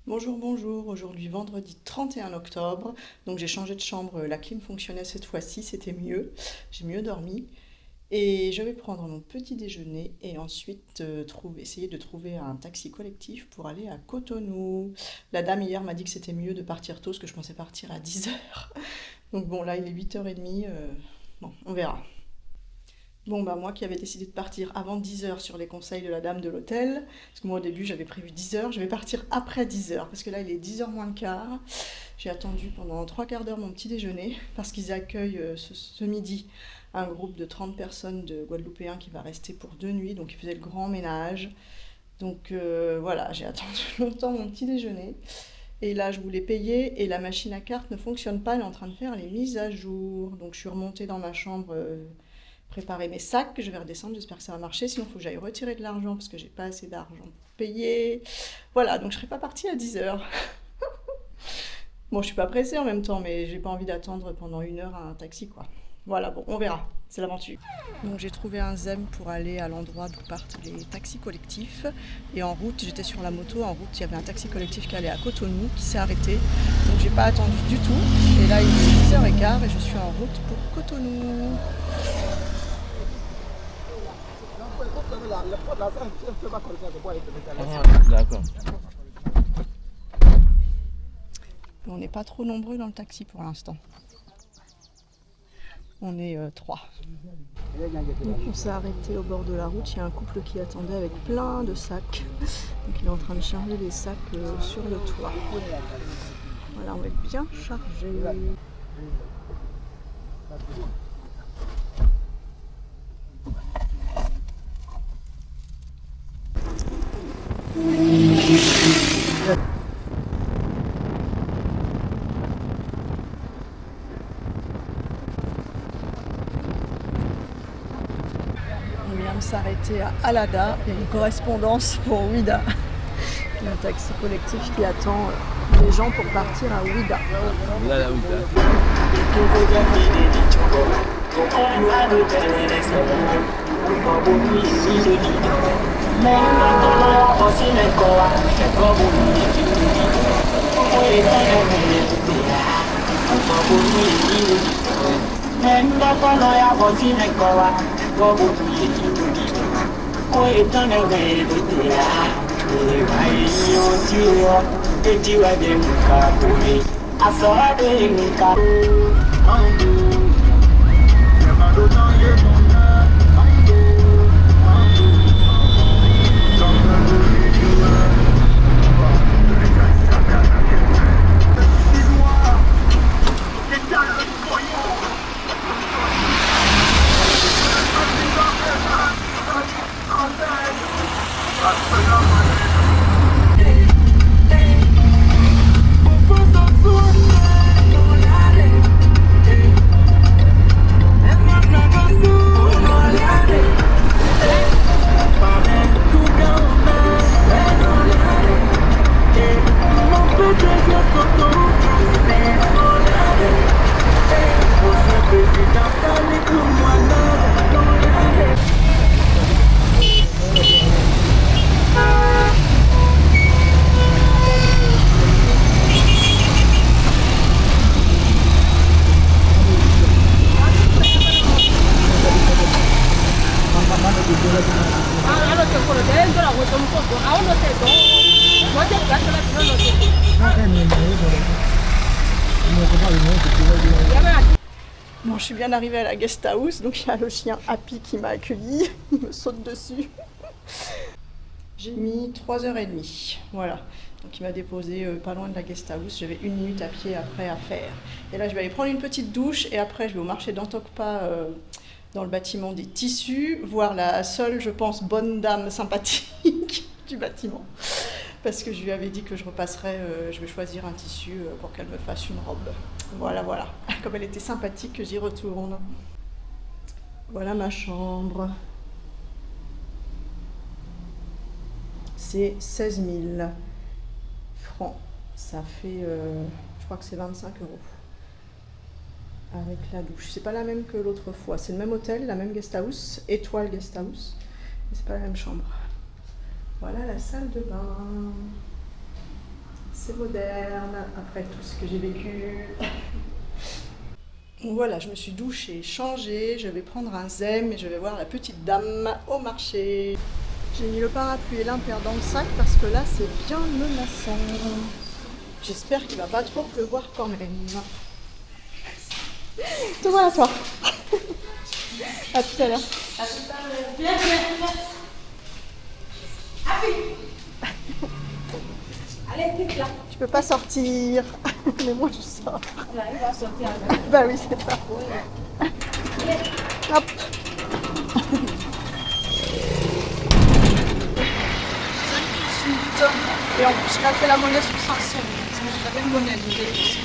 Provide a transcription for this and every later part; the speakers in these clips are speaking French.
Bonjour, bonjour. Aujourd'hui, vendredi 31 octobre. Donc, j'ai changé de chambre. La clim fonctionnait cette fois-ci, c'était mieux. J'ai mieux dormi. Et je vais prendre mon petit déjeuner et ensuite essayer de trouver un taxi collectif pour aller à Cotonou. La dame hier m'a dit que c'était mieux de partir tôt, parce que je pensais partir à 10 heures. Donc, bon, là, il est 8h30. Bon, on verra. Bon, bah moi qui avais décidé de partir avant 10 heures sur les conseils de la dame de l'hôtel, parce que moi au début j'avais prévu 10 heures, je vais partir après 10 heures, parce que là il est 10 heures moins le quart. J'ai attendu pendant trois quarts d'heure mon petit déjeuner, parce qu'ils accueillent ce midi un groupe de 30 personnes de Guadeloupéens qui va rester pour 2 nuits, donc ils faisaient le grand ménage. Donc voilà, j'ai attendu longtemps mon petit déjeuner. Et là, je voulais payer et la machine à carte ne fonctionne pas, elle est en train de faire les mises à jour. Donc je suis remontée dans ma chambre préparer mes sacs, je vais redescendre, j'espère que ça va marcher, sinon il faut que j'aille retirer de l'argent parce que j'ai pas assez d'argent pour payer. Voilà, donc je serai pas partie à 10 heures. Bon, je suis pas pressée en même temps, mais j'ai pas envie d'attendre pendant 1 heure un taxi, quoi. Voilà, bon, on verra, c'est l'aventure. Donc j'ai trouvé un ZEM pour aller à l'endroit d'où partent les taxis collectifs. Et en route, j'étais sur la moto, en route, il y avait un taxi collectif qui allait à Cotonou, qui s'est arrêté. Donc j'ai pas attendu du tout. Et là, il est 10h15 et je suis en route pour Cotonou. D'accord. On n'est pas trop nombreux dans le taxi pour l'instant. On est trois. Donc on s'est arrêté au bord de la route. Il y a un couple qui attendait avec plein de sacs. Donc il est en train de charger les sacs sur le toit. Voilà, on va être bien chargé. On vient de s'arrêter à Alada. Il y a une correspondance pour Ouida. Un taxi collectif qui attend les gens pour partir à Ouida. Là, oui, là. Bon, je suis bien arrivée à la guest house, donc il y a le chien Happy qui m'a accueilli. Il me saute dessus. J'ai mis 3h30. Voilà. Donc il m'a déposé pas loin de la guest house. J'avais 1 minute à pied après à faire. Et là, je vais aller prendre une petite douche et après, je vais au marché d'Antokpa dans le bâtiment des tissus, voir la seule, je pense, bonne dame sympathique du bâtiment. Parce que je lui avais dit que je repasserais, je vais choisir un tissu pour qu'elle me fasse une robe. Voilà, voilà. Comme elle était sympathique, j'y retourne. Voilà ma chambre. C'est 16 000 francs. Ça fait, je crois que c'est 25 euros. Avec la douche. C'est pas la même que l'autre fois. C'est le même hôtel, la même guest house, étoile guest house. Mais c'est pas la même chambre. Voilà la salle de bain. C'est moderne, après tout ce que j'ai vécu. Donc voilà, je me suis douchée, changée, je vais prendre un zem et je vais voir la petite dame au marché. J'ai mis le parapluie et l'impair dans le sac parce que là c'est bien menaçant. J'espère qu'il va pas trop pleuvoir quand même. Te voilà toi. À tout à l'heure. À tout à l'heure. Viens, viens, viens. Appuie. Allez, vite là. Je peux pas sortir, mais moi je sors. Là, il va sortir avec. Bah oui, c'est ça. Hop. Et en plus, je fait la monnaie sur 500. J'avais une monnaie, donc j'ai aussi.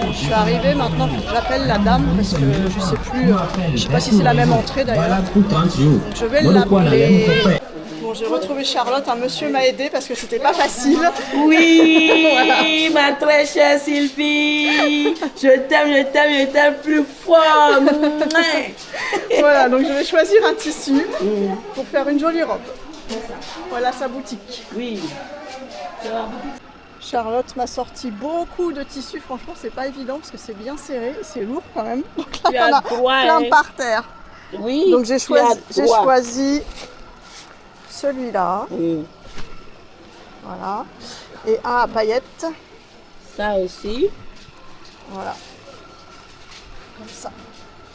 Je suis arrivée, maintenant faut que j'appelle la dame parce que je sais plus, je sais pas si c'est la même entrée d'ailleurs. Donc je vais l'appeler. Bon, j'ai retrouvé Charlotte, un monsieur m'a aidé parce que c'était pas facile. Oui, Voilà. ma très chère Sylvie. Je t'aime plus fort. Voilà, donc je vais choisir un tissu pour faire une jolie robe. Voilà sa boutique. Oui. Charlotte m'a sorti beaucoup de tissus, franchement c'est pas évident parce que c'est bien serré, c'est lourd quand même. Donc là Tu il y en as a droit, plein hein. par terre. Oui. Donc j'ai tu as droit. choisi celui-là, Oui. voilà, et un à paillettes, Ça aussi. voilà, comme ça.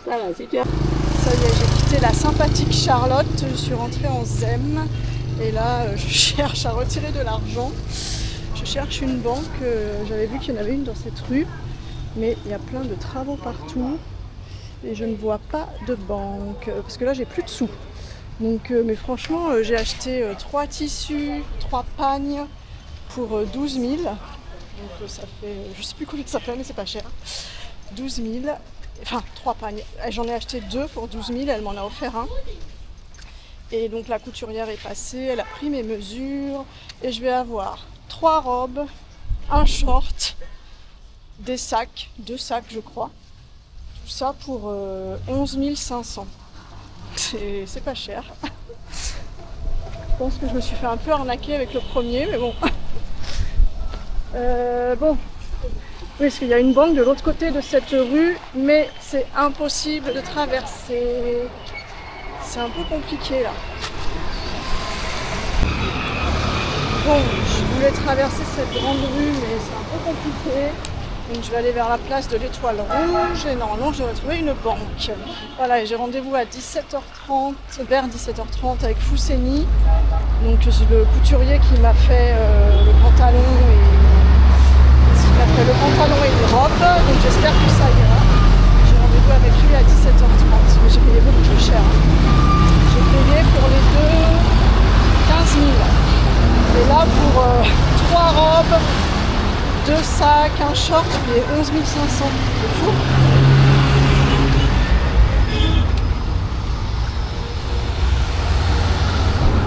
Ça là, si tu as. Ça y est, j'ai quitté la sympathique Charlotte, je suis rentrée en Zem et là je cherche à retirer de l'argent. Je cherche une banque, j'avais vu qu'il y en avait une dans cette rue, mais il y a plein de travaux partout et je ne vois pas de banque, parce que là j'ai plus de sous. Donc, mais franchement, j'ai acheté 3 tissus, 3 pagnes pour 12 000. Donc ça fait, je sais plus combien ça fait, mais c'est pas cher. 12 000, enfin 3 pagnes. J'en ai acheté 2 pour 12 000, elle m'en a offert un. Et donc la couturière est passée, elle a pris mes mesures et je vais avoir 3 robes, un short, des sacs, 2 sacs je crois. Tout ça pour 11 500. C'est pas cher. Je pense que je me suis fait un peu arnaquer avec le premier, mais bon. Bon. Oui, parce qu'il y a une banque de l'autre côté de cette rue, mais c'est impossible de traverser. C'est un peu compliqué là. Bon, je voulais traverser cette grande rue, mais c'est un peu compliqué. Donc je vais aller vers la place de l'Étoile Rouge et normalement je vais retrouver une banque. Voilà, et j'ai rendez-vous à 17h30, vers 17h30 avec Fousseni. Donc le couturier qui m'a fait le pantalon et une robe. Donc j'espère que ça ira. J'ai rendez-vous avec lui à 17h30, mais j'ai payé beaucoup plus cher. J'ai payé pour les deux 15 000. Et là pour 3 robes, 2 sacs, un short, j'ai payé 11 500. C'est fou.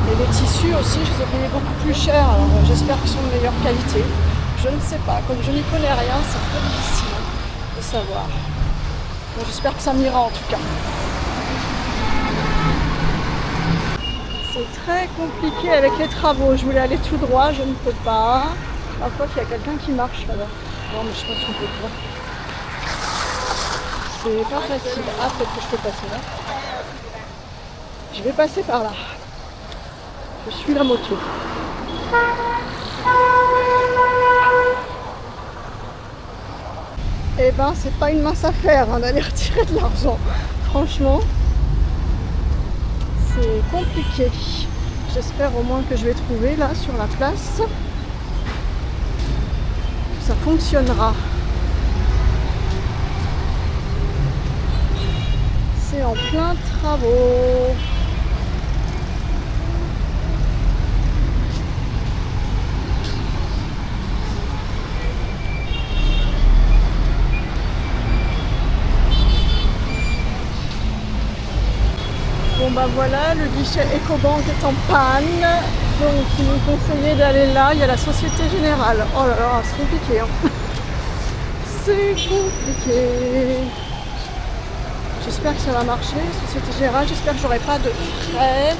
Et les tissus aussi, je les ai payés beaucoup plus cher. Alors j'espère qu'ils sont de meilleure qualité. Je ne sais pas. Comme je n'y connais rien, c'est très difficile de savoir. Bon, j'espère que ça m'ira en tout cas. C'est très compliqué avec les travaux. Je voulais aller tout droit, je ne peux pas. Je crois qu'il y a quelqu'un qui marche là-bas. Non, mais je sais pas si on peut le voir. C'est pas facile. Ah, peut-être que je peux passer là. Je vais passer par là. Je suis la moto. Eh ben, c'est pas une mince affaire hein, d'aller retirer de l'argent. Franchement. compliqué. J'espère au moins que je vais trouver là sur la place. Ça fonctionnera. C'est en plein travaux. Bon bah voilà, le guichet Ecobank est en panne, donc il nous conseillait d'aller là, il y a la Société Générale. Oh là là, c'est compliqué hein. C'est compliqué. J'espère que ça va marcher, Société Générale, j'espère que j'aurai pas de frais.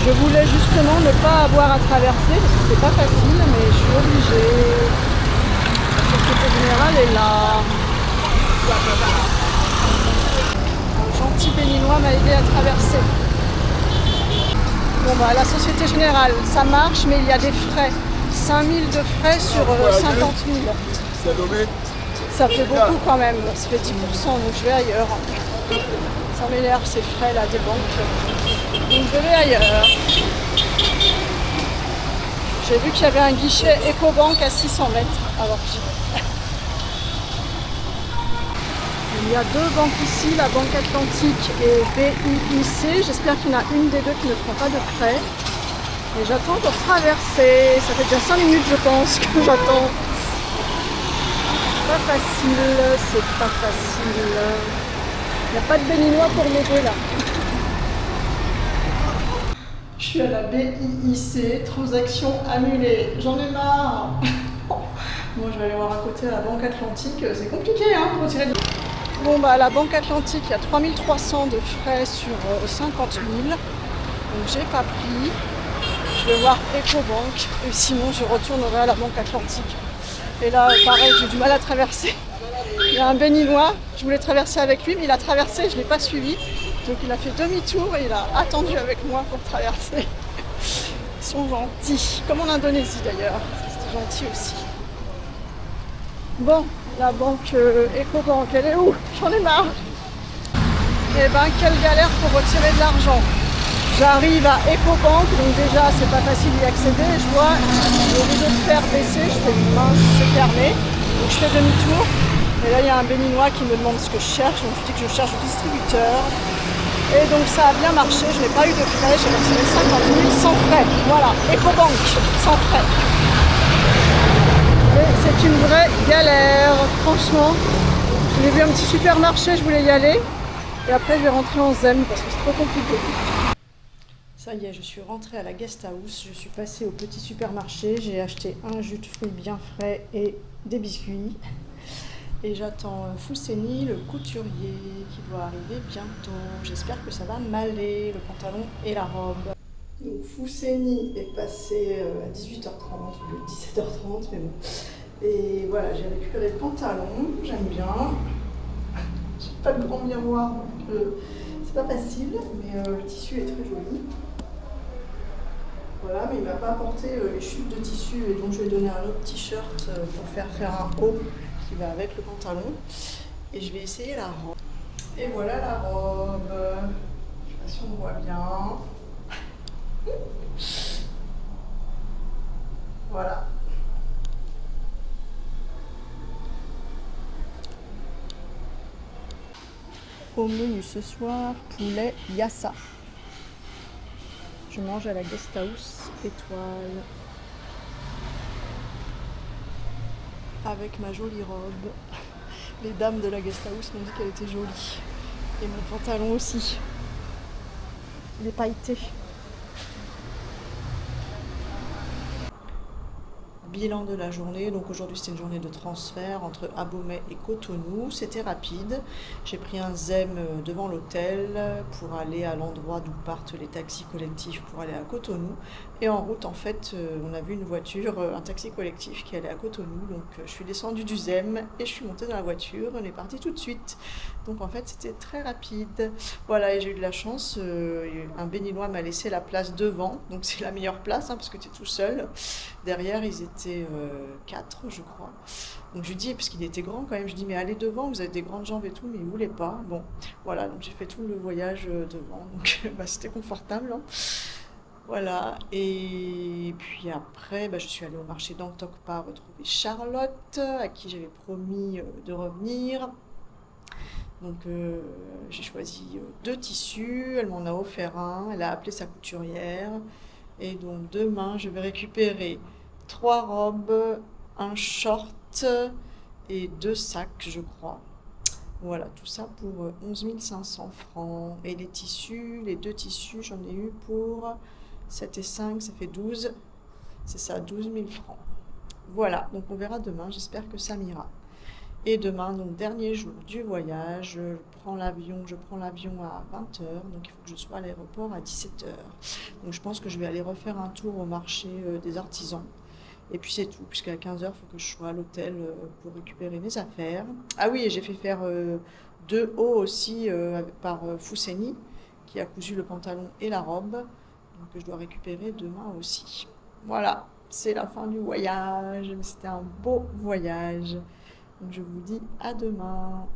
Je voulais justement ne pas avoir à traverser, parce que c'est pas facile, mais je suis obligée. La Société Générale est là. Gentil béninois m'a aidé à traverser. Bon bah la Société Générale, ça marche, mais il y a des frais. 5 000 de frais sur 50 000. Ça fait beaucoup quand même, ça fait 10%, donc je vais ailleurs. Ça m'énerve ces frais là des banques. Donc je vais ailleurs. J'ai vu qu'il y avait un guichet Ecobank à 600 mètres, alors j'y vais. Il y a deux banques ici, la Banque Atlantique et BIIC. J'espère qu'il y en a une des deux qui ne prend pas de frais. Et j'attends pour traverser. Ça fait déjà 5 minutes je pense que j'attends. C'est pas facile, c'est pas facile. Il n'y a pas de béninois pour m'aider là. Je suis à la BIIC, transaction annulée. J'en ai marre. Moi je vais aller voir à côté à la Banque Atlantique. C'est compliqué hein, pour retirer. Bon bah à la Banque Atlantique, il y a 3300 de frais sur 50 000. Donc j'ai pas pris. Je vais voir Ecobank et sinon je retournerai à la Banque Atlantique. Et là pareil, j'ai du mal à traverser. Il y a un béninois, je voulais traverser avec lui, mais il a traversé, je ne l'ai pas suivi. Donc il a fait demi-tour et il a attendu avec moi pour traverser. Ils sont gentils, comme en Indonésie d'ailleurs. C'était gentil aussi. Bon, la banque Ecobank, elle est où? J'en ai marre. Eh ben, quelle galère pour retirer de l'argent. J'arrive à Ecobank, donc déjà c'est pas facile d'y accéder. Je vois le rideau de fer baisser, je fais mince, c'est fermé. Donc je fais demi-tour. Et là il y a un béninois qui me demande ce que je cherche, donc je dis que je cherche le distributeur. Et donc ça a bien marché, je n'ai pas eu de frais, j'ai retiré 50 000 sans frais. Voilà, Ecobank, sans frais. C'est une vraie galère, franchement. J'ai vu un petit supermarché, je voulais y aller. Et après je vais rentrer en zen parce que c'est trop compliqué. Ça y est, je suis rentrée à la guest house. Je suis passée au petit supermarché. J'ai acheté un jus de fruits bien frais et des biscuits. Et j'attends Fousseni, le couturier, qui doit arriver bientôt. J'espère que ça va m'aller, le pantalon et la robe. Donc Fousseni est passé à 18h30 ou 17h30, mais bon. Et voilà, j'ai récupéré le pantalon, j'aime bien. J'ai pas de grand miroir, donc c'est pas facile, mais le tissu est très joli. Voilà, mais il m'a pas apporté les chutes de tissu, et donc je vais donner un autre t-shirt pour faire un haut qui va avec le pantalon. Et je vais essayer la robe. Et voilà la robe. Je sais pas si on voit bien. Voilà. Au menu ce soir, poulet yassa. Je mange à la guest house étoile. Avec ma jolie robe. Les dames de la guest house m'ont dit qu'elle était jolie. Et mon pantalon aussi. Il est pailleté. Bilan de la journée, donc aujourd'hui c'était une journée de transfert entre Abomey et Cotonou, c'était rapide. J'ai pris un ZEM devant l'hôtel pour aller à l'endroit d'où partent les taxis collectifs pour aller à Cotonou. Et en route en fait on a vu une voiture, un taxi collectif qui allait à Cotonou, donc je suis descendue du ZEM et je suis montée dans la voiture, on est parti tout de suite. Donc en fait c'était très rapide. Voilà, et j'ai eu de la chance, un béninois m'a laissé la place devant, donc c'est la meilleure place hein, parce que tu es tout seul. Derrière ils étaient était 4, je crois. Donc je lui dis, parce qu'il était grand quand même, je lui dis, mais allez devant, vous avez des grandes jambes et tout, mais il voulait pas. Bon, voilà, donc j'ai fait tout le voyage devant, donc bah, c'était confortable, hein. Voilà, et puis après, bah, je suis allée au marché d'Antokpa retrouver Charlotte, à qui j'avais promis de revenir. Donc j'ai choisi 2 tissus, elle m'en a offert un, elle a appelé sa couturière. Et donc demain, je vais récupérer 3 robes, un short et 2 sacs, je crois. Voilà, tout ça pour 11 500 francs. Et les 2 tissus, j'en ai eu pour 7 et 5, ça fait 12. C'est ça, 12 000 francs. Voilà, donc on verra demain, j'espère que ça m'ira. Et demain, donc dernier jour du voyage, je prends l'avion à 20 heures, donc il faut que je sois à l'aéroport à 17 heures. Donc je pense que je vais aller refaire un tour au marché des artisans. Et puis c'est tout, puisqu'à 15 heures, il faut que je sois à l'hôtel pour récupérer mes affaires. Ah oui, et j'ai fait faire 2 hauts aussi par Fousseni, qui a cousu le pantalon et la robe, donc je dois récupérer demain aussi. Voilà, c'est la fin du voyage, mais c'était un beau voyage. Donc je vous dis à demain.